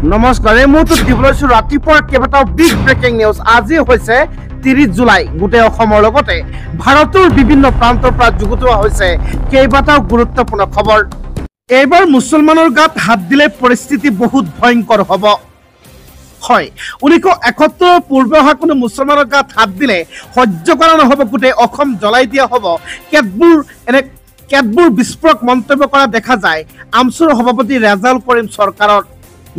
নমস্কাৰ এই মুহূৰ্তত দিবলৈছো ৰাতিপুৱাৰ কেইবাটাও বিগ ব্ৰেকিং নিউজ। আজি হৈছে 30 জুলাই। গোটেই অসমৰ লগতে ভাৰতৰ বিভিন্ন প্ৰান্তৰ পৰা যুগুতোৱা হৈছে কেইবাটাও গুৰুত্বপূৰ্ণ খবৰ। এইবাৰ মুছলমানৰ গাত হাত দিলে পৰিস্থিতি বহুত ভয়ংকৰ হ'ব। হয়, 1971 পূৰ্বে অহা কোনো মুছলমানৰ গাত হাত দিলে সহ্য কৰা নহ'ব, গোটেই অসম জ্বলাই দিয়া হ'ব। কেতবোৰ বিস্ফোৰক মন্তব্য কৰা দেখা যায় আমছুৰ সভাপতি ৰেজাউল কৰিম চৰকাৰৰ।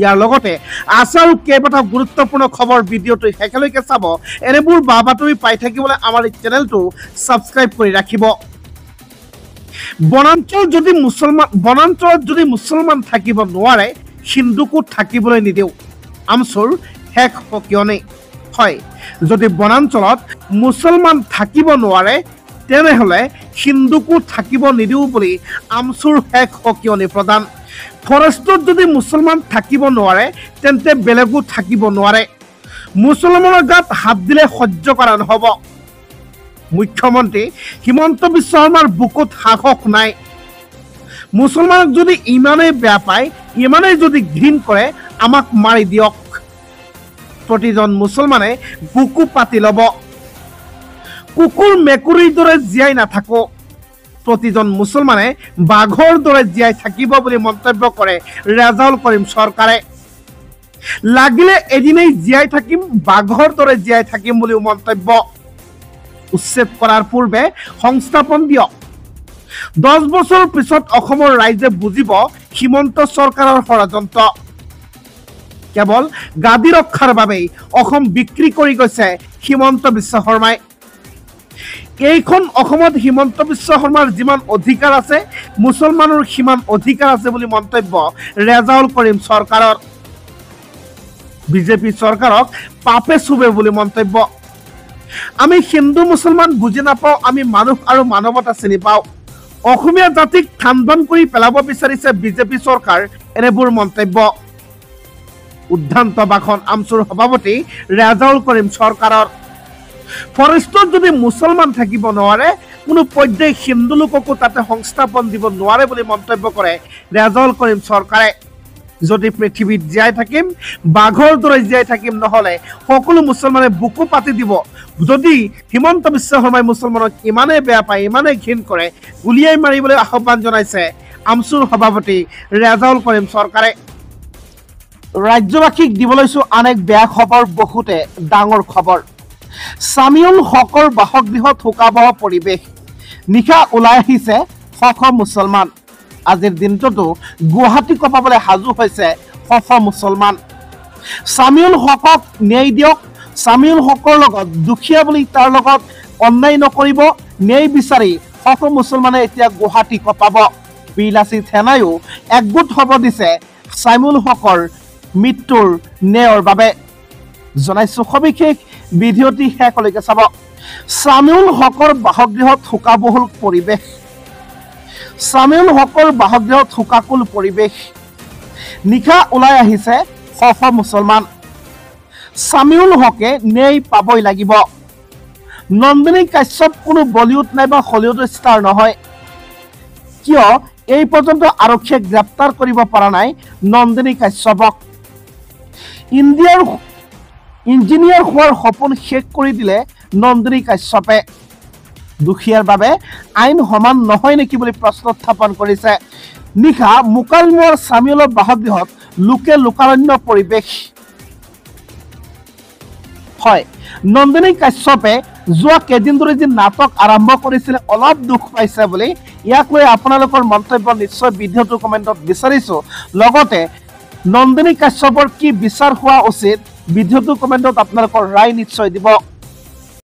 ইয়াৰ লগতে আছে আৰু কেইবাটাও গুৰুত্বপূৰ্ণ খবৰ। ভিডিঅ'টো শেষলৈকে চাব। এনেবোৰ বা বাতৰি পাই থাকিবলৈ আমাৰ এই চেনেলটো ছাবস্ক্ৰাইব কৰি ৰাখিব। বনাঞ্চলত যদি মুছলমান থাকিব নোৱাৰে, হিন্দুকো থাকিবলৈ নিদিওঁ, আমছুৰ শেষ সকিয়নি। হয়, যদি বনাঞ্চলত মুছলমান থাকিব নোৱাৰে তেনেহ'লে হিন্দুকো থাকিব নিদিওঁ বুলি আমছুৰ শেষ সকিয়নি প্ৰদান। ফৰেষ্টত যদি মুছলমান থাকিব নোৱাৰে তেন্তে বেলেগো থাকিব নোৱাৰে। মুছলমানৰ গাত হাত দিলে সহ্য কৰা নহ'ব। মুখ্যমন্ত্ৰী হিমন্ত বিশ্ব শৰ্মাৰ বুকুত সাহস নাই। মুছলমানক যদি ইমানেই বেয়া পায়, ইমানেই যদি ঘৃণ কৰে, আমাক মাৰি দিয়ক। প্ৰতিজন মুছলমানে বুকু পাতি ল'ব। কুকুৰ মেকুৰীৰ দৰে জীয়াই নাথাকো, প্ৰতিজন মুছলমানে বাঘৰ দৰে জীয়াই থাকিব বুলি মন্তব্য কৰে ৰেজাউল কৰিম চৰকাৰে। লাগিলে এদিনেই জীয়াই থাকিম, বাঘৰ দৰে জীয়াই থাকিম বুলিও মন্তব্য। উচ্ছেদ কৰাৰ পূৰ্বে সংস্থাপন দিয়ক। 10 বছৰৰ পিছত অসমৰ ৰাইজে বুজিব হিমন্ত চৰকাৰৰ ষড়যন্ত্ৰ। কেৱল গাদী ৰক্ষাৰ বাবেই অসম বিক্ৰী কৰি গৈছে হিমন্ত বিশ্ব শৰ্মাই। এইখন অসমত হিমন্ত বিশ্ব শৰ্মাৰ যিমান অধিকাৰ আছে, মুছলমানৰ সিমান অধিকাৰ আছে বুলি মন্তব্য ৰেজাউল কৰিম চৰকাৰৰ। বিজেপি চৰকাৰক পাপে চুবে বুলি মন্তব্য। আমি হিন্দু মুছলমান বুজি নাপাওঁ, আমি মানুহ আৰু মানৱতা চিনি পাওঁ। অসমীয়া জাতিক থান-বান কৰি পেলাব বিচাৰিছে বিজেপি চৰকাৰ, এনেবোৰ মন্তব্য। উদ্ভ্ৰান্ত ভাষণ আমছুৰ সভাপতি ৰেজাউল কৰিম চৰকাৰৰ। ফৰেষ্টত যদি মুছলমান থাকিব নোৱাৰে, কোনো পৰ্যায় হিন্দু লোককো তাতে সংস্থাপন দিব নোৱাৰে বুলি মন্তব্য কৰে ৰেজাউল কৰিম চৰকাৰে। যদি পৃথিৱীত জীয়াই থাকিম, বাঘৰ দৰে জীয়াই থাকিম, নহ'লে সকলো মুছলমানে বুকু পাতি দিব। যদি হিমন্ত বিশ্ব শৰ্মাই মুছলমানক ইমানেই বেয়া পায়, ইমানেই ঘৃণ কৰে, গুলিয়াই মাৰিবলৈ আহ্বান জনাইছে আমছুৰ সভাপতি ৰেজাউল কৰিম চৰকাৰে। ৰাজ্যবাসীক দিবলৈছো আন এক বেয়া খবৰ, বহুতে ডাঙৰ খবৰ। ছামিউল হকৰ বাসগৃহত শোকাবহ পৰিৱেশ। নিশা ওলাই আহিছে শ মুছলমান। আজিৰ দিনটোতো গুৱাহাটী কঁপাবলৈ সাজু হৈছে শ মুছলমান। ছামিউল হকক ন্যায় দিয়ক। ছামিউল হকৰ লগত দুখীয়া বুলি তাৰ লগত অন্যায় নকৰিব। ন্যায় বিচাৰি শ মুছলমানে এতিয়া গুৱাহাটী কঁপাব। বিলাসী সেনাইও একগোট হ'ব দিছে ছামিউল হকৰ মৃত্যুৰ ন্যায়ৰ বাবে। জনাইছো সবিশেষ, ভিডিঅ'টি শেষলৈকে চাব। ছামিউল হকৰ বাসগৃহত শোকাবহুল পৰিৱেশ। ছামিউল হকৰ বাসগৃহত শোকাকুল পৰিৱেশ। নিশা ওলাই আহিছে শ মুছলমান। ছামিউল হকে ন্যায় পাবই লাগিব। নন্দিনী কাশ্যপ কোনো বলিউড নাইবা হলিউড ষ্টাৰ নহয়। কিয় এই পৰ্যন্ত আৰক্ষীয়ে গ্ৰেপ্তাৰ কৰিব পৰা নাই নন্দিনী কাশ্যপক? ইঞ্জিনিয়াৰ হোৱাৰ সপোন শেষ কৰি দিলে নন্দিনী কাশ্যপে। দুখীয়াৰ বাবে আইন সমান নহয় নেকি বুলি প্ৰশ্ন উত্থাপন কৰিছে। নিশা মোকালমোৱাৰ ছামিউলৰ বাসগৃহত লোকে লোকাৰণ্য পৰিৱেশ। হয়, নন্দিনী কাশ্যপে যোৱা কেইদিন ধৰি যি নাটক আৰম্ভ কৰিছিলে, অলপ দুখ পাইছে বুলি ইয়াক লৈ আপোনালোকৰ মন্তব্য নিশ্চয় ভিডিঅ'টো কমেণ্টত বিচাৰিছোঁ। লগতে নন্দিনী কাশ্যপৰ কি বিচাৰ হোৱা উচিত, ভিডিঅ'টো কমেণ্টত আপোনালোকৰ ৰায় নিশ্চয় দিব।